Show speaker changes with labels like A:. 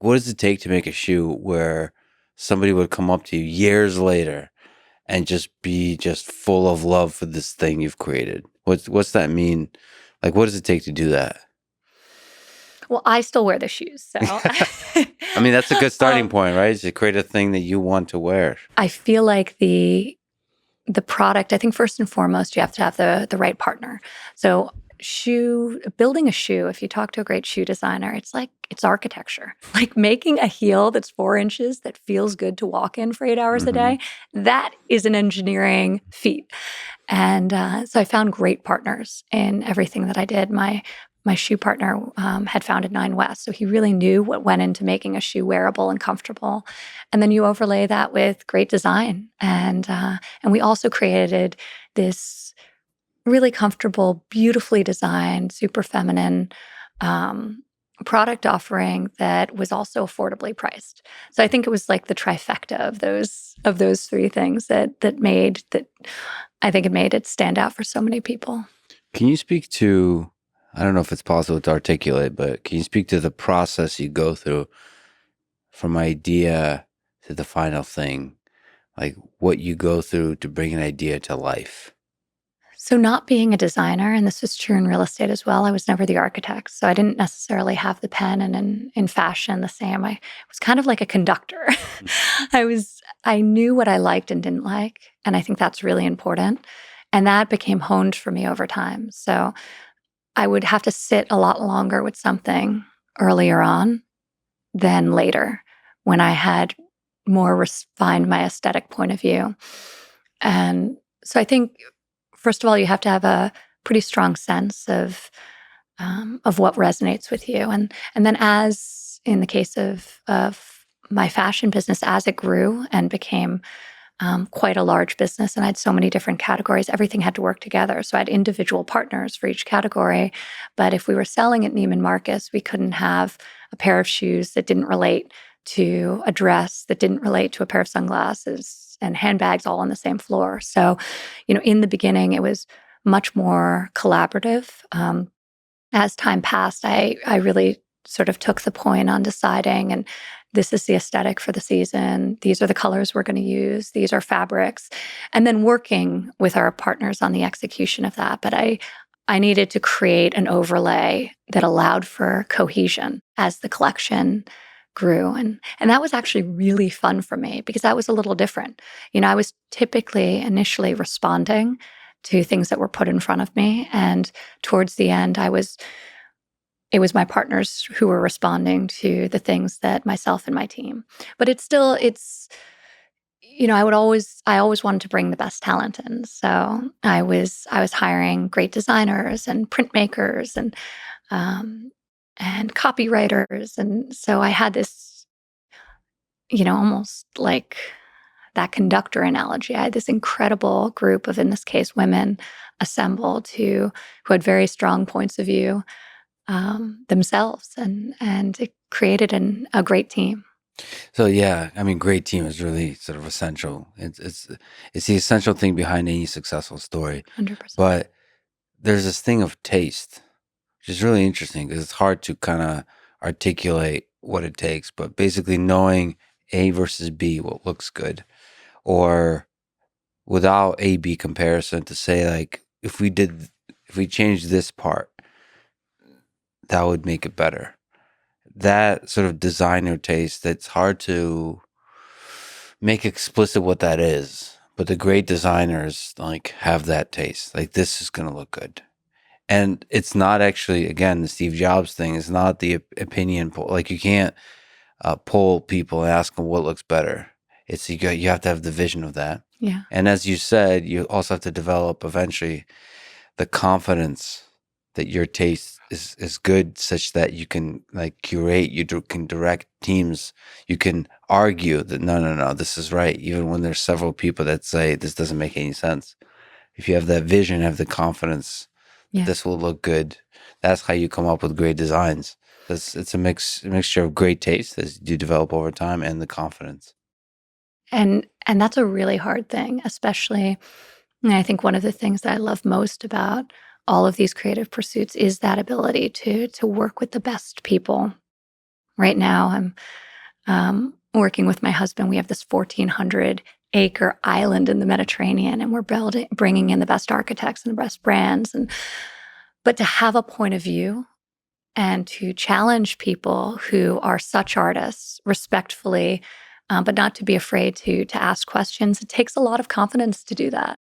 A: what does it take to make a shoe where somebody would come up to you years later and just be just full of love for this thing you've created? What's that mean? Like, what does it take to do that?
B: Well, I still wear the shoes, so
A: I mean, that's a good starting
B: um,
A: point, right? Is to create a thing that you want to wear.
B: I feel like the product, I think first and foremost, you have to have the right partner. So building a shoe, if you talk to a great shoe designer, it's architecture. Like making a heel that's 4 inches that feels good to walk in for 8 hours a
A: Hmm.
B: day, that is an engineering feat. And so I found great partners in everything that I did. My shoe partner had founded Nine West, so he really knew what went into making a shoe wearable and comfortable. And then you overlay that with great design, and we also created this really comfortable, beautifully designed, super feminine product offering that was also affordably priced. So I think it was like the trifecta of those three things that made that I think it made it stand out for so many people.
A: Can you speak to, I don't know if it's possible to articulate, but can you speak to the process you go through from idea to the final thing? Like what you go through to bring an idea to life?
B: So, not being a designer, and this was true in real estate as well, I was never the architect. So, I didn't necessarily have the pen, and in fashion, the same. I was kind of like a conductor. I knew what I liked and didn't like. And I think that's really important. And that became honed for me over time. So, I would have to sit a lot longer with something earlier on than later when I had more refined my aesthetic point of view. And so, I think first of all, you have to have a pretty strong sense of what resonates with you, and then as in the case of my fashion business, as it grew and became quite a large business, and I had so many different categories, everything had to work together. So I had individual partners for each category, but if we were selling at Neiman Marcus, we couldn't have a pair of shoes that didn't relate to a dress that didn't relate to a pair of sunglasses and handbags all on the same floor. So, in the beginning, it was much more collaborative. As time passed, I really sort of took the point on deciding, and this is the aesthetic for the season. These are the colors we're going to use. These are fabrics, and then working with our partners on the execution of that. But I needed to create an overlay that allowed for cohesion as the collection grew. And that was actually really fun for me because that was a little different. I was typically initially responding to things that were put in front of me. And towards the end, it was my partners who were responding to the things that myself and my team. But I always wanted to bring the best talent in. So I was hiring great designers and printmakers um, and copywriters. And so I had this, almost like that conductor analogy. I had this incredible group of, in this case, women assembled who had very strong points of view themselves, and it created a great team.
A: So yeah, I mean, great team is really sort of essential. It's the essential thing behind any successful story.
B: 100%.
A: But there's this thing of taste, which is really interesting because it's hard to kind of articulate what it takes. But basically, knowing A versus B, what looks good, or without A B comparison, to say like if we changed this part, that would make it better. That sort of designer taste that's hard to make explicit what that is. But the great designers like have that taste. Like this is gonna look good. And it's not actually, again, the Steve Jobs thing is not the opinion poll. Like you can't poll people and ask them what looks better. It's you have to have the vision of that.
B: Yeah.
A: And as you said, you also have to develop eventually the confidence that your taste is good such that you can like curate, can direct teams, you can argue that no, this is right, even when there's several people that say this doesn't make any sense. If you have that vision, have the confidence that
B: Yeah.
A: this will look good, that's how you come up with great designs. It's a mixture of great taste that you develop over time and the confidence.
B: And that's a really hard thing, especially, and I think one of the things that I love most about all of these creative pursuits is that ability to work with the best people Right now, I'm working with my husband. We have this 1,400-acre island in the Mediterranean, and we're bringing in the best architects and the best brands. But to have a point of view and to challenge people who are such artists respectfully, but not to be afraid to ask questions, it takes a lot of confidence to do that.